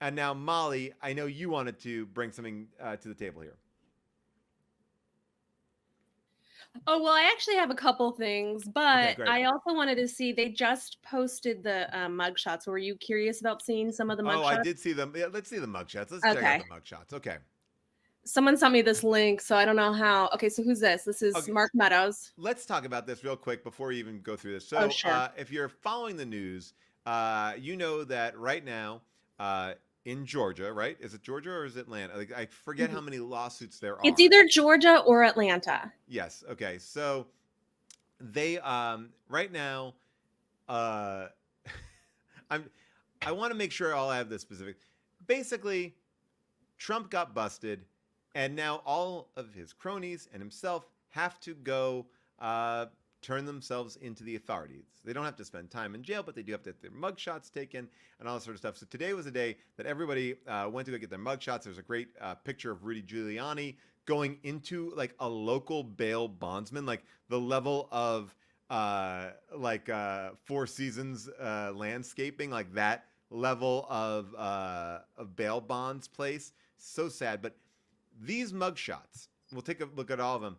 And now, Molly, I know you wanted to bring something to the table here. Oh, well, I actually have a couple things, Okay, but great. I also wanted to see they just posted the mugshots. Were you curious about seeing some of the Oh, I mugshots? did see them. Yeah, let's see the mugshots. Let's check out Okay. the mugshots. Okay. Someone sent me this link, so I don't know how. Okay, so who's this? This is Okay. Mark Meadows. Let's talk about this real quick before we even go through this. Oh, So, sure. if you're following the news, you know that right now uh, in Georgia, right? Is it Georgia or is it Atlanta? Like, I forget how Mhm. many lawsuits there It's are. either Georgia or Atlanta. Yes. Okay. So they right now uh, I'm I want to make sure I'll have this specific. Basically, Trump got busted, and now all of his cronies and himself have to go uh, turn themselves into the authorities. They don't have to spend time in jail, but they do have to get their mugshots taken and all that sort of stuff. So today was a day that everybody went to go get their mugshots. There's a great picture of Rudy Giuliani going into like a local bail bondsman, like the level of Four Seasons landscaping, like that level of bail bonds place. So sad, but these mugshots, we'll take a look at all of them,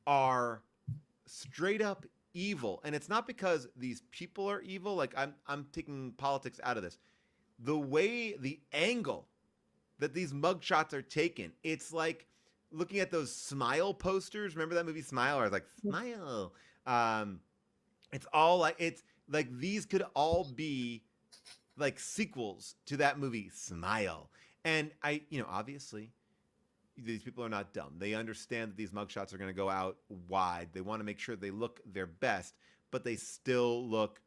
are straight up evil. And it's not because these people are evil. Like I'm taking politics out of this. The way the angle that these mugshots are taken, it's like looking at those Smile posters. Remember that movie Smile? Or I was like, Smile. Um, it's like these could all be like sequels to that movie Smile. And obviously these people are not dumb. They understand that these mugshots are going to go out wide. They want to make sure they look their best, but they still look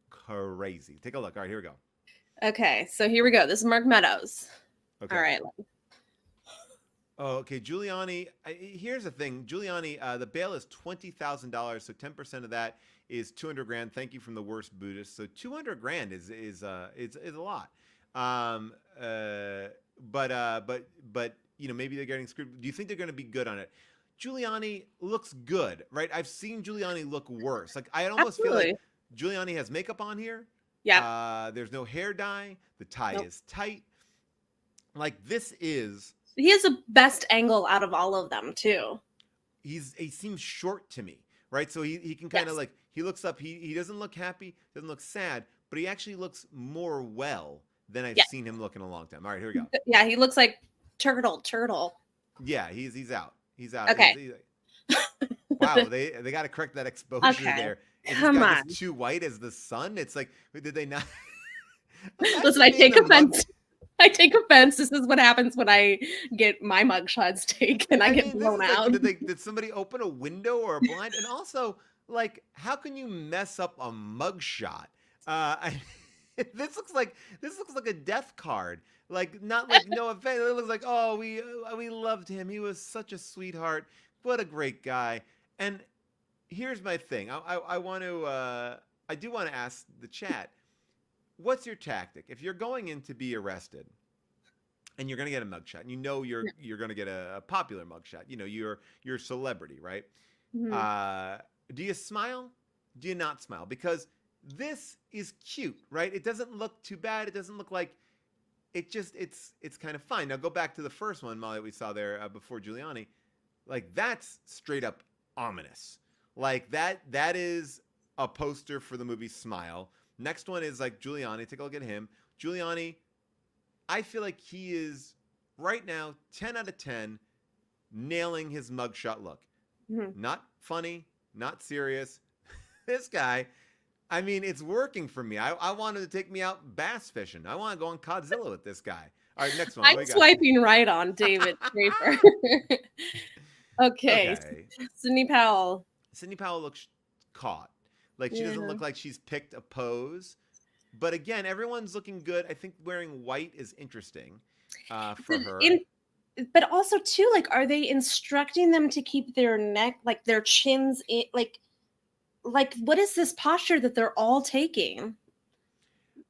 crazy. Take a look. All right, here we go. Okay, so here we go. This is Mark Meadows. All Okay. right. Oh, okay. Giuliani. Here's the thing. Giuliani. The bail is $20,000, so 10% of that is 200 grand. Thank you from the worst Buddhist. So 200 grand is a lot. Um, uh, but maybe they're getting screwed. Do you think they're going to be good on it? Giuliani looks good, right? I've seen Giuliani look worse. Like I almost feel like Absolutely. Giuliani has makeup on here. Yeah. There's no hair dye. The tie Nope. is tight. Like this is He has the best angle out of all of them, too. he seems short to me, right? So he can kind of Yes. like he looks up. He doesn't look happy, doesn't look sad, but he actually looks more well than I've Yeah. seen him look in a long time. All right, here we go. Yeah, he looks like turtle. Yeah, he's out. He's out. Okay. Wow, they got to correct that exposure Okay. there. Is this Come guy just on. too white as the sun? It's like did they not? Listen, Imagine I being take the mug. offense. I take offense. This is what happens when I get my mugshots taken. I I get mean, this blown is like, out. did somebody open a window or a blind? And also, like, how can you mess up a mugshot? I, this looks like a death card. Like, not like no offense. It looks like, oh, we loved him. He was such a sweetheart. What a great guy. And here's my thing. I want to. I do want to ask the chat. What's your tactic if you're going in to be arrested? And you're gonna get a mugshot. And you know you're gonna get a popular mugshot. You know you're a celebrity, right? Mhm. Uh, do you smile? Do you not smile? Because this is cute, right? It doesn't look too bad. It doesn't look like it's kind of fine. Now go back to the first one, Molly, that we saw there before Giuliani. Like that's straight up ominous. Like that is a poster for the movie Smile. Next one is like Giuliani. Take a look at him. Giuliani, I feel like he is right now 10 out of 10 nailing his mugshot look. Mhm. Not funny, not serious. This guy, I mean, it's working for me. I want him to take me out bass fishing. I want to go on Godzilla with this guy. All right, next one. I'm What do you swiping right on David Draper. got? Okay, Okay. Sydney Powell. Sidney Powell looks caught. Like she doesn't Yeah. look like she's picked a pose. But again, everyone's looking good. I think wearing white is interesting for her. In, but also too, like, are they instructing them to keep their neck, like their chins, in, like what is this posture that they're all taking?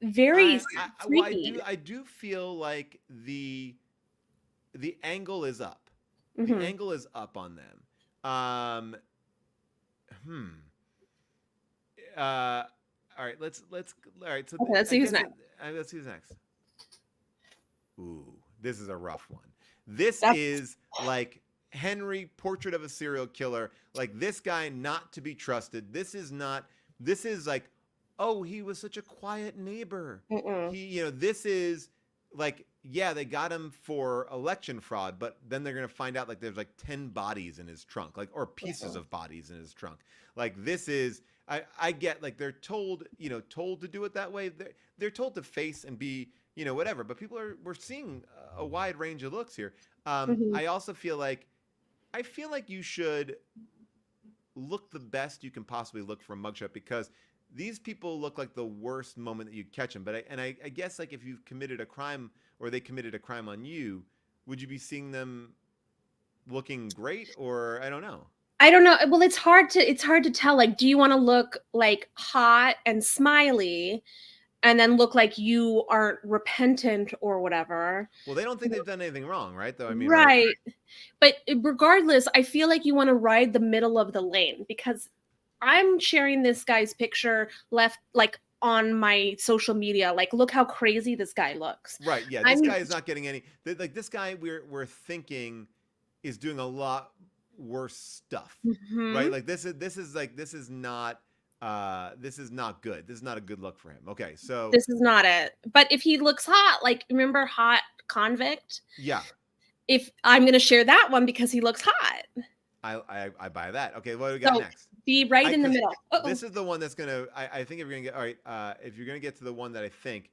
Very freaky. I do feel like the angle is up. The Hmm. angle is up on them. Hmm. All right. Let's. All right. So Okay, let's I see who's guess next. let's see who's next. Ooh, this is a rough one. This That's is like Henry, Portrait of a Serial Killer. Like this guy not to be trusted. This is not. This is like, oh, he was such a quiet neighbor. mm-mm. This is like, yeah, they got him for election fraud, but then they're gonna find out like there's like 10 bodies in his trunk, like or pieces Mm-mm. of bodies in his trunk. Like this is. I get like they're told to do it that way. They're told to face and be whatever. But we're seeing a wide range of looks here. Mhm. I feel like you should look the best you can possibly look for a mugshot because these people look like the worst moment that you catch them. But I guess like if you've committed a crime or they committed a crime on you, would you be seeing them looking great or I don't know. I don't know. Well, it's hard to tell. Like, do you want to look like hot and smiley and then look like you aren't repentant or whatever? Well, they don't think they've done anything wrong, right? Though I mean, right? Right. But regardless, I feel like you want to ride the middle of the lane because I'm sharing this guy's picture left like on my social media. Like, look how crazy this guy looks. Right. Yeah. This I'm guy is not getting any. Like this guy, we're thinking is doing a lot worse stuff, right? Mhm. Like this is not good. This is not a good look for him. Okay. So This is not it. But if he looks hot, like remember Hot Convict? yeah, If I'm gonna share that one because he looks hot. I buy that. Okay. What do we got So next? be right in the Because middle. Uh-oh. this is the one that's gonna. I think if you're gonna get all right. If you're gonna get to the one that I think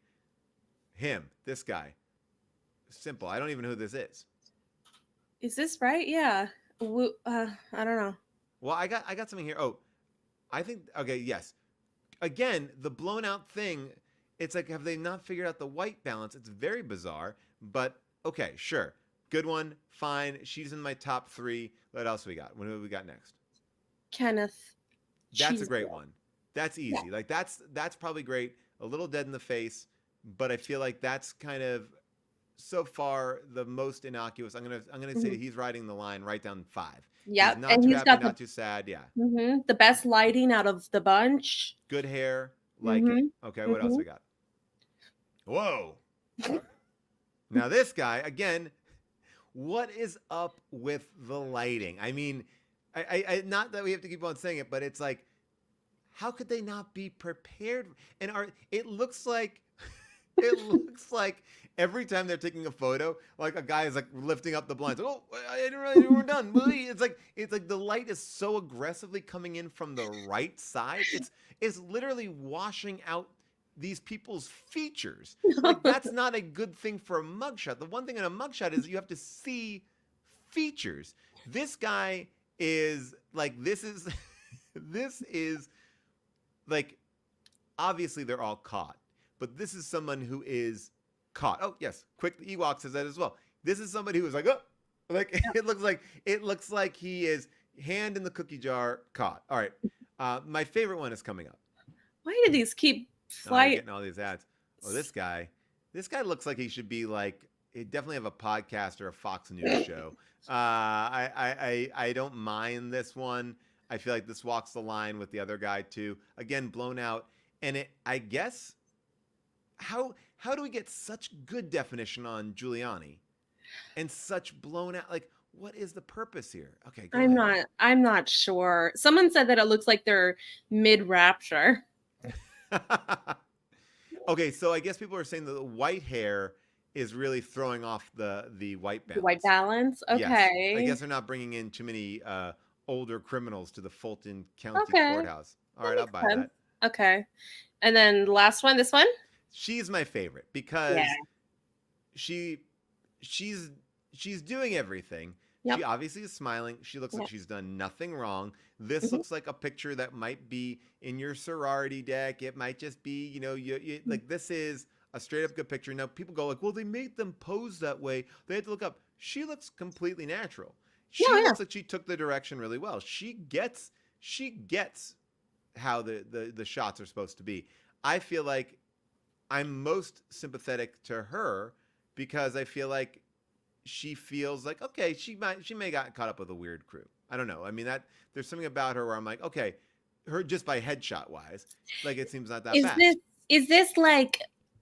this guy, simple. I don't even know who this is. Is this right? Yeah. I don't know. Well, I got something here. Oh, I think okay, yes. Again, the blown out thing, it's like have they not figured out the white balance? It's very bizarre, but okay, sure. Good one, fine. She's in my top 3. What else we got? What do we got next? Kenneth. That's a Cheese. great one. That's Yeah. easy. Like that's probably great. A little dead in the face, but I feel like that's kind of so far the most innocuous. I'm gonna say Mhm. he's riding the line right down 5. He's Yep. not And too he's happy, got the not too sad. Yeah. the best lighting out of the bunch. Good hair, like it. Mhm. Okay, what else Mhm. we got? Whoa. Now this guy, again, what is up with the lighting? I mean, I not that we have to keep on saying it, but it's like, how could they not be prepared? And it looks like it looks like every time they're taking a photo, like a guy is like lifting up the blinds. Like, oh, I didn't realize we were done. It's like the light is so aggressively coming in from the right side. It's literally washing out these people's features. Like that's not a good thing for a mugshot. The one thing in a mugshot is you have to see features. This guy is like this is like obviously they're all caught, but this is someone who is caught. Oh yes, quick Ewok says that as well. This is somebody who is like, oh, like it looks like he is hand in the cookie jar caught. All right, my favorite one is coming up. Why do these keep Oh, you're flying? getting all these ads. Oh, this guy looks like he should be like he definitely have a podcast or a Fox News show. I don't mind this one. I feel like this walks the line with the other guy too. Again, blown out, and I guess how do we get such good definition on Giuliani and such blown out? Like, what is the purpose here? Okay, go ahead. I'm not sure. Someone said that it looks like they're mid rapture. Okay, so I guess people are saying that the white hair is really throwing off the white The white balance. balance. Yes, I Okay. guess they're not bringing in too many older criminals to the Fulton County Okay. Courthouse. All That right, I'll makes buy sense. that. Okay. And then the last one, this one? She's my favorite Yeah. because she she's she's doing everything. She Yep. obviously is smiling. She looks like Yep. she's done nothing wrong. This Mhm. looks like a picture that might be in your sorority deck. It might just be, you like this is a straight up good picture. Now people go like, well, they made them pose that way. They had to look up. She looks completely natural. She Yeah, yeah. looks like she took the direction really well. She gets how the shots are supposed to be. I feel like I'm most sympathetic to her because I feel like she feels like okay, she may got caught up with a weird crew. I don't know. I mean that there's something about her where I'm like, okay, her just by headshot wise, like it seems not that Is bad. this is this like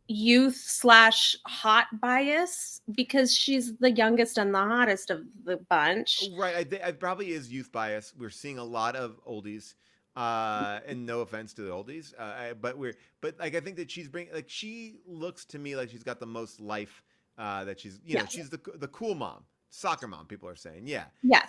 youth slash hot bias because she's the youngest and the hottest of the bunch. Right. It probably is youth bias. We're seeing a lot of oldies. And no offense to the oldies, but like I think that she's bringing like she looks to me like she's got the most life. That she's Yes. she's the cool mom, soccer mom. People are saying, yeah. Yes.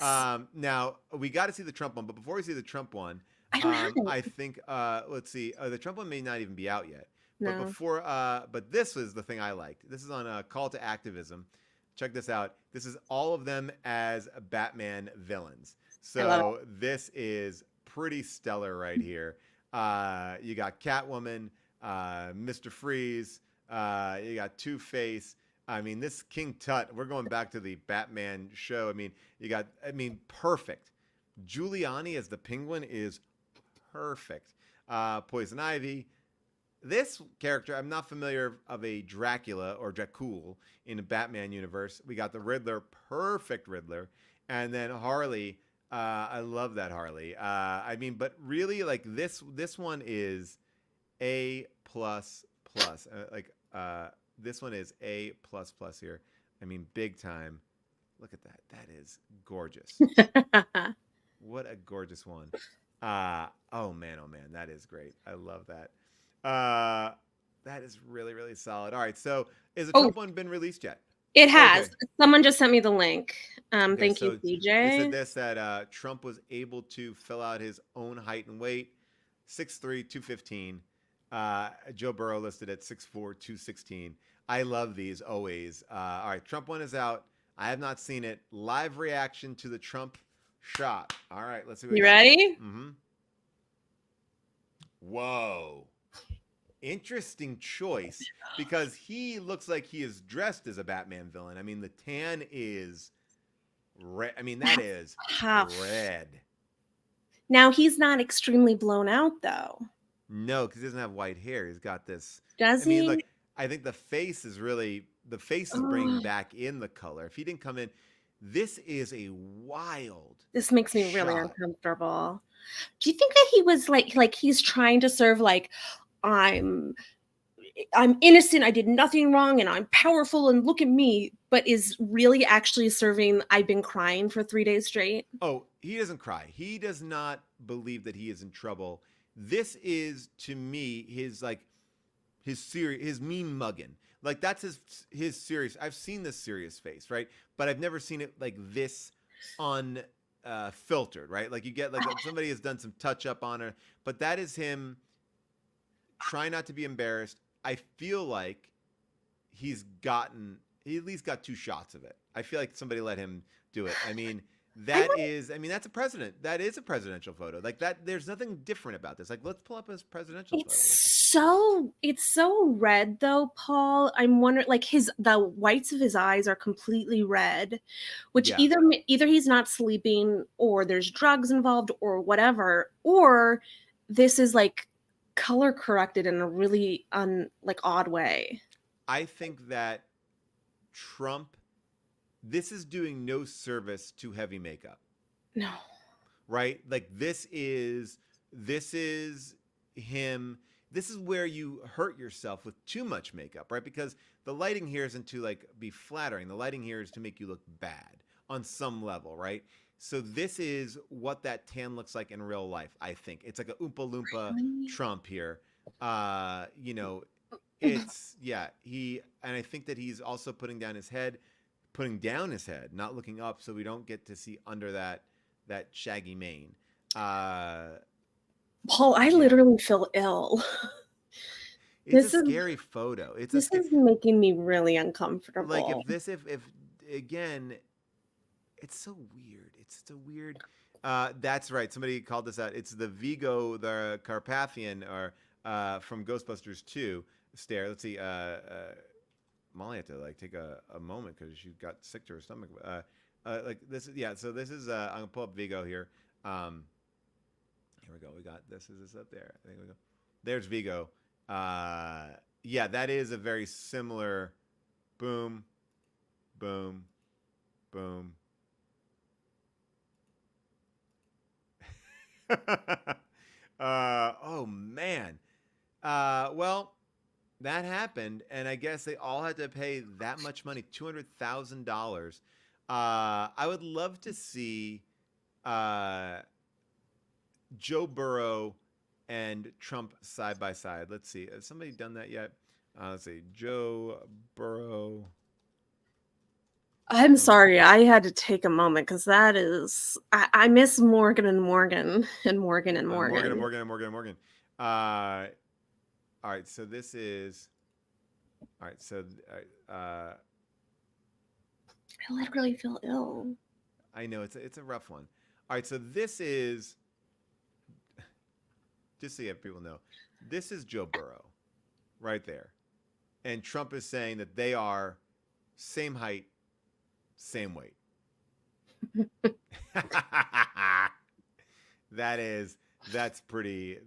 Now we got to see the Trump one, but before we see the Trump one, I don't have I it. think let's see, the Trump one may not even be out yet. But No. but this was the thing I liked. This is on a Call to Activism. Check this out. This is all of them as Batman villains. I love So this is pretty stellar right here. You got Catwoman, Mr. Freeze, you got Two-Face. I mean, this King Tut, we're going back to the Batman show. I mean, perfect. Giuliani as the Penguin is perfect. Poison Ivy. This character, I'm not familiar of a Dracula or Dracul in the Batman universe. We got the Riddler, perfect Riddler. And then Harley, I love that Harley. I mean, but really, like this one is A plus plus. This one is A plus plus here. I mean, big time. Look at that. That is gorgeous. it. What a gorgeous one. Oh man, that is great. I love that. That is really, really solid. All right, so is the Oh, Trump one been released yet? it Oh, has. okay. Someone just sent me the link. Okay, Thank you, so they said CJ. this that Trump was able to fill out his own height and weight, 6'3", 215. Joe Burrow listed at 6'4", 216. I love these always. All right, Trump one is out. I have not seen it. Live reaction to the Trump shot. All right, let's see what we You got. ready? Mm-hmm. Whoa. Interesting choice because he looks like he is dressed as a Batman villain. I mean, the tan is red. I mean, that is Tough. red. Now he's not extremely blown out though. No, because he doesn't have white hair. He's got this. Does I mean, he? look, I think the face is bringing Oh, back in the color. If he didn't come in, this is a wild this makes me really shot. uncomfortable. Do you think that he was like he's trying to serve like I'm I'm innocent, I did nothing wrong, and I'm powerful, and look at me, but is really actually serving I've been crying for 3 days straight? Oh, he doesn't cry. He does not believe that he is in trouble. This is to me his mean mugging. Like that's his serious. I've seen this serious face, right? But I've never seen it like this filtered, right? Like you get like somebody has done some touch up on her, but that is him trying not to be embarrassed. I feel like he at least got 2 shots of it. I feel like somebody let him do it. I mean, that's a president. That is a presidential photo. Like that, there's nothing different about this. Like, let's pull up his presidential photo. It's so red though, Paul. I'm wondering like the whites of his eyes are completely red, which Yeah. either he's not sleeping or there's drugs involved or whatever, or this is like color corrected in a really odd way. I think that Trump, this is doing no service to heavy makeup, No. right? Like this is him. This is where you hurt yourself with too much makeup, right? Because the lighting here isn't to like be flattering. The lighting here is to make you look bad on some level, right? So this is what that tan looks like in real life. I think it's like a Oompa Loompa Really? Trump here. It's and I think that he's also putting down his head, not looking up, so we don't get to see under that shaggy mane. Paul, I literally feel ill. It's a scary photo. This is making me really uncomfortable. Like if again, it's so weird. It's so weird. That's right. Somebody called this out. It's the Vigo, the Carpathian, or from Ghostbusters 2 stare. Let's see. Molly had to like take a moment because she got sick to her stomach. Like this is So this is. I'm gonna pull up Vigo here. Here we go. We got this. Is this up there? I think we go. There's Vigo. That is a very similar. Boom, boom, boom. Oh man. Well, that happened, and I guess they all had to pay that much money, $200,000. I would love to see uh, Joe Burrow and Trump side by side. Let's see. Has somebody done that yet? Let's see. Joe Burrow. I'm Trump. sorry, I had to take a moment because that is I miss Morgan and Morgan and Morgan and Morgan and Morgan. Morgan and Morgan and Morgan. All right. So this is. All right. So I literally feel ill. I know it's a rough one. All right. So this is. Just so you have people know, this is Joe Burrow, right there, and Trump is saying that they are same height, same weight. That's pretty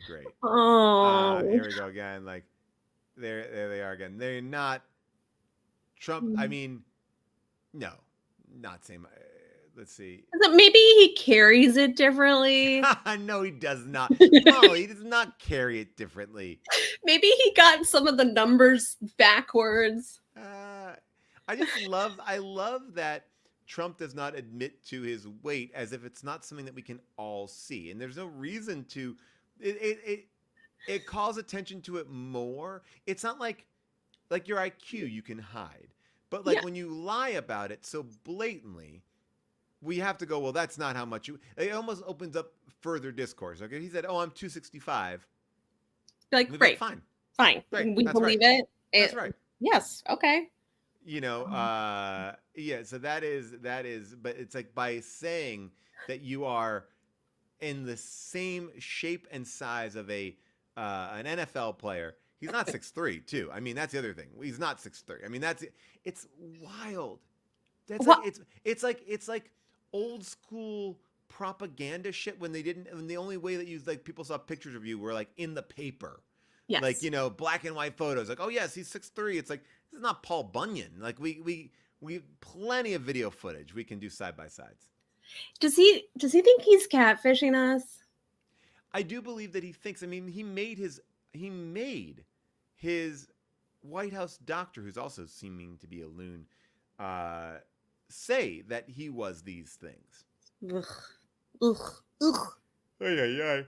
great. Oh. Here we go again. Like there they are again. They're not Trump. I mean, no, not same. Let's see. Maybe he carries it differently. No, he does not. No, he does not carry it differently. Maybe he got some of the numbers backwards. I love that Trump does not admit to his weight as if it's not something that we can all see. And there's no reason to, it calls attention to it more. It's not like your IQ you can hide. But like when you lie about it so blatantly, we have to go, well, that's not how much it almost opens up further discourse. Okay. He said, oh, I'm 265. Like, great. Fine. Great. We That's believe right. it. That's right. Yes. Okay. Yeah, so that is, but it's like by saying that you are in the same shape and size of an NFL player. He's not 6'3", too. I mean, that's the other thing. He's not 6'3". I mean, it's wild. That's like it's like old school propaganda shit when the only way that like people saw pictures of you were like in the paper. Yes. Like, black and white photos. Like, oh yes, he's 6'3". It's like, this is not Paul Bunyan. Like we have plenty of video footage we can do side by sides. Does he think he's catfishing us? I do believe that he thinks. I mean, he made his White House doctor, who's also seeming to be a loon, say that he was these things. Ugh. Ugh. Ugh. Ay, ay, ay.